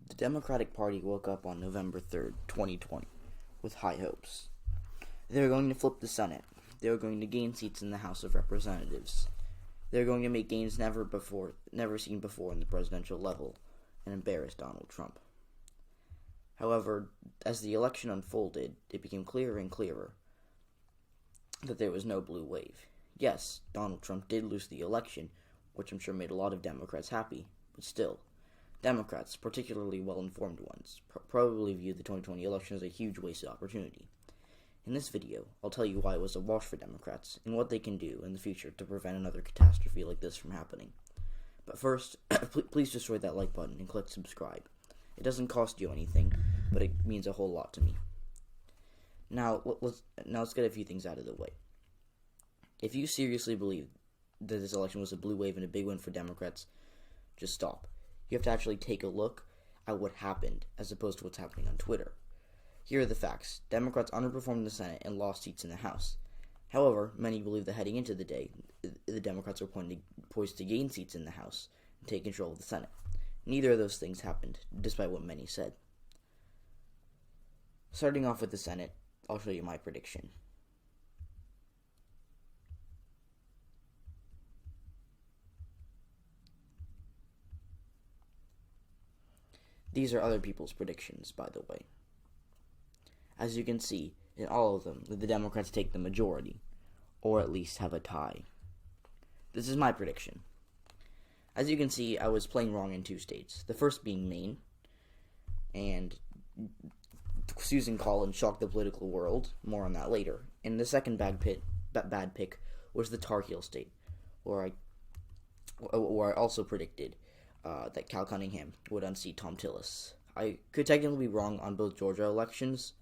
The Democratic Party woke up on November 3rd, 2020, with high hopes. They were going to flip the Senate. They were going to gain seats in the House of Representatives. They were going to make gains never seen before in the presidential level, and embarrass Donald Trump. However, as the election unfolded, it became clearer and clearer that there was no blue wave. Yes, Donald Trump did lose the election, which I'm sure made a lot of Democrats happy, but still, Democrats, particularly well-informed ones, probably viewed the 2020 election as a huge wasted opportunity. In this video, I'll tell you why it was a wash for Democrats and what they can do in the future to prevent another catastrophe like this from happening. But first, please destroy that like button and click subscribe. It doesn't cost you anything, but it means a whole lot to me. Now let's get a few things out of the way. If you seriously believe that this election was a blue wave and a big win for Democrats, just stop. You have to actually take a look at what happened, as opposed to what's happening on Twitter. Here are the facts. Democrats underperformed in the Senate and lost seats in the House. However, many believe that heading into the day, the Democrats are poised to gain seats in the House and take control of the Senate. Neither of those things happened, despite what many said. Starting off with the Senate, I'll show you my prediction. These are other people's predictions, by the way. As you can see, in all of them, the Democrats take the majority, or at least have a tie. This is my prediction. As you can see, I was playing wrong in two states, the first being Maine, and Susan Collins shocked the political world, more on that later, and the second bad pick was the Tar Heel state, where I also predicted that Cal Cunningham would unseat Tom Tillis. I could technically be wrong on both Georgia elections,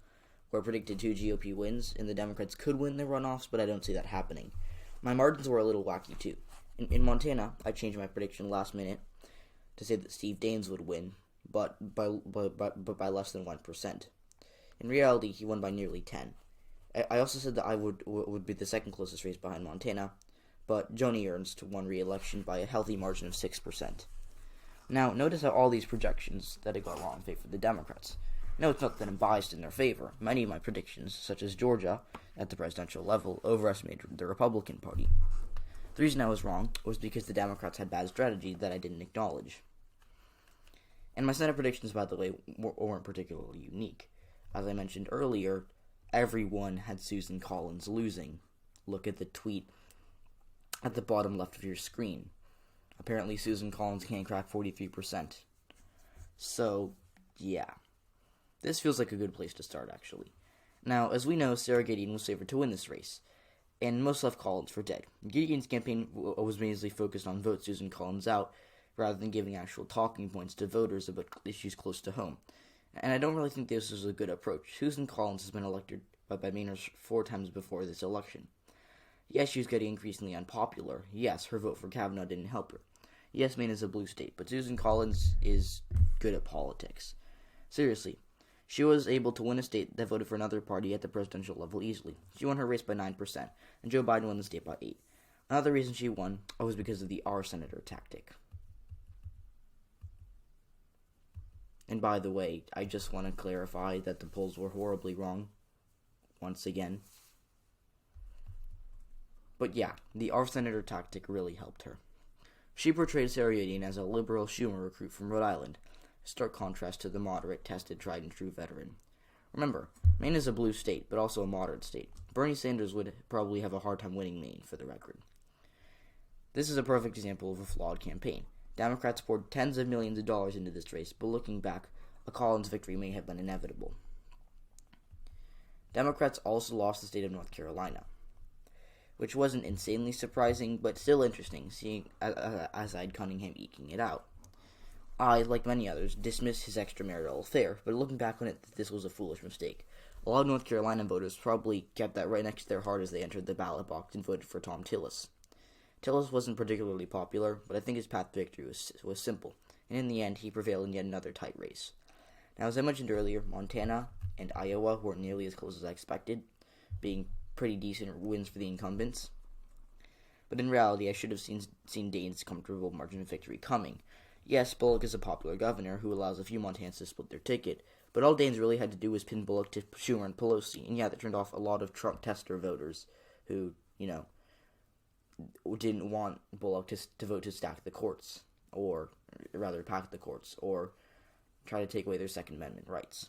where I predicted 2 GOP wins, and the Democrats could win the runoffs, but I don't see that happening. My margins were a little wacky, too. In Montana, I changed my prediction last minute to say that Steve Daines would win, but by less than 1%. In reality, he won by nearly 10. I also said that I would be the second closest race behind Montana, but Joni Ernst won re-election by a healthy margin of 6%. Now, notice how all these projections that I got wrong favor the Democrats. No, it's not that I'm biased in their favor. Many of my predictions, such as Georgia, at the presidential level, overestimated the Republican Party. The reason I was wrong was because the Democrats had bad strategy that I didn't acknowledge. And my Senate predictions, by the way, weren't particularly unique. As I mentioned earlier, everyone had Susan Collins losing. Look at the tweet at the bottom left of your screen. Apparently Susan Collins can't crack 43%. So, yeah. This feels like a good place to start, actually. Now, as we know, Sarah Gideon was favored to win this race, and most left Collins for dead. Gideon's campaign was mainly focused on vote Susan Collins out, rather than giving actual talking points to voters about issues close to home. And I don't really think this is a good approach. Susan Collins has been elected by Mainers 4 times before this election. Yes, she's getting increasingly unpopular. Yes, her vote for Kavanaugh didn't help her. Yes, Maine is a blue state, but Susan Collins is good at politics. Seriously, she was able to win a state that voted for another party at the presidential level easily. She won her race by 9%, and Joe Biden won the state by 8%. Another reason she won was because of the our senator tactic. And by the way, I just want to clarify that the polls were horribly wrong, once again. But yeah, the our senator tactic really helped her. She portrayed Sarah Gideon as a liberal Schumer recruit from Rhode Island, a stark contrast to the moderate, tested, tried-and-true veteran. Remember, Maine is a blue state, but also a moderate state. Bernie Sanders would probably have a hard time winning Maine, for the record. This is a perfect example of a flawed campaign. Democrats poured tens of millions of dollars into this race, but looking back, a Collins victory may have been inevitable. Democrats also lost the state of North Carolina, which wasn't insanely surprising, but still interesting, seeing as I'd Cunningham eking it out. I, like many others, dismissed his extramarital affair, but looking back on it, this was a foolish mistake. A lot of North Carolina voters probably kept that right next to their heart as they entered the ballot box and voted for Tom Tillis. Tillis wasn't particularly popular, but I think his path to victory was simple, and in the end, he prevailed in yet another tight race. Now, as I mentioned earlier, Montana and Iowa weren't nearly as close as I expected, being pretty decent wins for the incumbents. But in reality, I should have seen Daines' comfortable margin of victory coming. Yes, Bullock is a popular governor who allows a few Montans to split their ticket, but all Daines really had to do was pin Bullock to Schumer and Pelosi, and yeah, that turned off a lot of Trump tester voters who, didn't want Bullock to vote to stack the courts, or rather pack the courts, or try to take away their Second Amendment rights.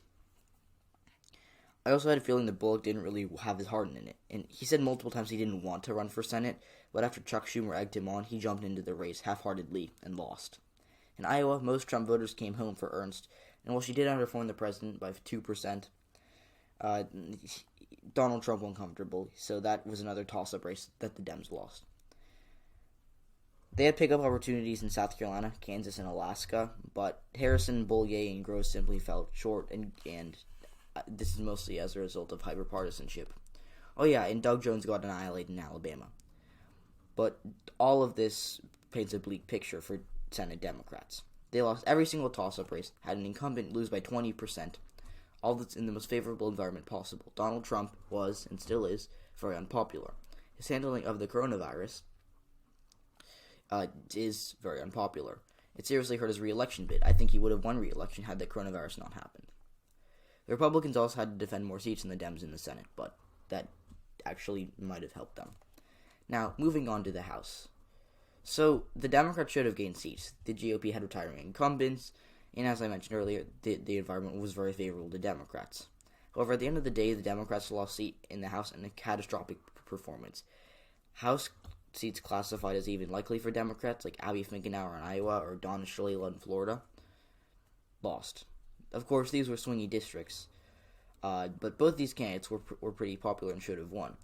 I also had a feeling that Bullock didn't really have his heart in it, and he said multiple times he didn't want to run for Senate, but after Chuck Schumer egged him on, he jumped into the race half-heartedly and lost. In Iowa, most Trump voters came home for Ernst, and while she did outperform the president by 2%, Donald Trump won comfortably, so that was another toss-up race that the Dems lost. They had pickup opportunities in South Carolina, Kansas, and Alaska, but Harrison, Bollier, and Gross simply fell short, and this is mostly as a result of hyperpartisanship. Oh yeah, and Doug Jones got annihilated in Alabama. But all of this paints a bleak picture for Senate Democrats. They lost every single toss-up race, had an incumbent lose by 20%, all that's in the most favorable environment possible. Donald Trump was, and still is, very unpopular. His handling of the coronavirus is very unpopular. It seriously hurt his re-election bid. I think he would have won re-election had the coronavirus not happened. The Republicans also had to defend more seats than the Dems in the Senate, but that actually might have helped them. Now, moving on to the House. So, the Democrats should have gained seats. The GOP had retiring incumbents, and as I mentioned earlier, the environment was very favorable to Democrats. However, at the end of the day, the Democrats lost a seat in the House in a catastrophic performance. House seats classified as even likely for Democrats, like Abby Finkenauer in Iowa or Donna Shalala in Florida, lost. Of course, these were swingy districts, but both these candidates were pretty popular and should have won.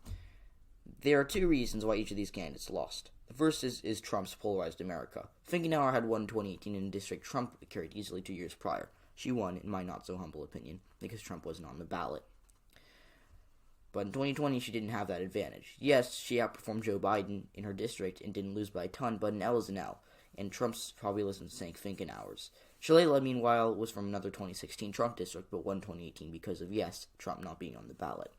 There are two reasons why each of these candidates lost. The first is Trump's polarized America. Finkenauer had won in 2018 in a district Trump carried easily 2 years prior. She won, in my not-so-humble opinion, because Trump wasn't on the ballot. But in 2020, she didn't have that advantage. Yes, she outperformed Joe Biden in her district and didn't lose by a ton, but an L is an L, and Trump's populism sank Finkenauer's. Shalala, meanwhile, was from another 2016 Trump district, but won 2018 because of, yes, Trump not being on the ballot.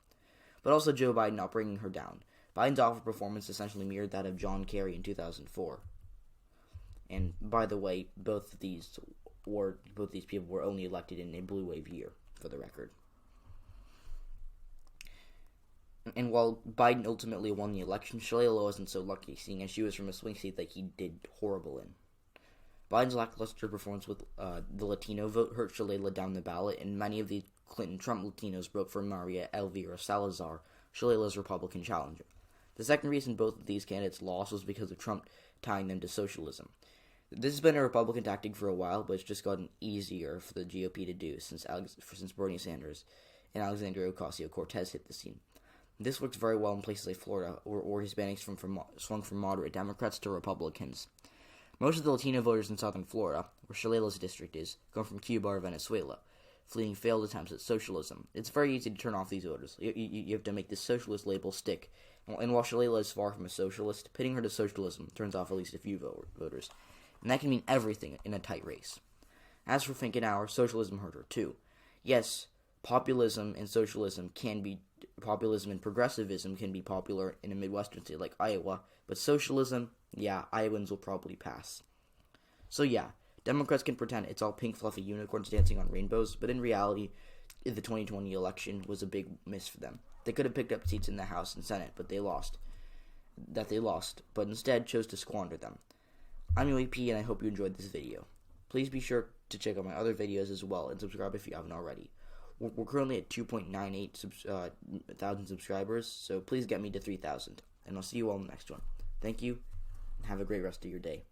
But also Joe Biden not bringing her down. Biden's offer performance essentially mirrored that of John Kerry in 2004. And, by the way, both these people were only elected in a blue wave year, for the record. And while Biden ultimately won the election, Shalala wasn't so lucky, seeing as she was from a swing state that he did horrible in. Biden's lackluster performance with the Latino vote hurt Shalala down the ballot, and many of the Clinton-Trump Latinos broke for Maria Elvira Salazar, Shalala's Republican challenger. The second reason both of these candidates lost was because of Trump tying them to socialism. This has been a Republican tactic for a while, but it's just gotten easier for the GOP to do since Bernie Sanders and Alexandria Ocasio-Cortez hit the scene. This works very well in places like Florida, where Hispanics swung from moderate Democrats to Republicans. Most of the Latino voters in southern Florida, where Shalala's district is, come from Cuba or Venezuela, fleeing failed attempts at socialism. It's very easy to turn off these voters. You have to make this socialist label stick. And while Shalala is far from a socialist, pitting her to socialism turns off at least a few voters. And that can mean everything in a tight race. As for Finkenauer, socialism hurt her too. Yes, populism and progressivism can be popular in a Midwestern state like Iowa, but socialism, yeah, Iowans will probably pass. So yeah, Democrats can pretend it's all pink fluffy unicorns dancing on rainbows, but in reality, the 2020 election was a big miss for them. They could have picked up seats in the House and Senate, but they lost, but instead chose to squander them. I'm UAP, and I hope you enjoyed this video. Please be sure to check out my other videos as well, and subscribe if you haven't already. We're currently at 2.98 thousand subscribers, so please get me to 3,000, and I'll see you all in the next one. Thank you, and have a great rest of your day.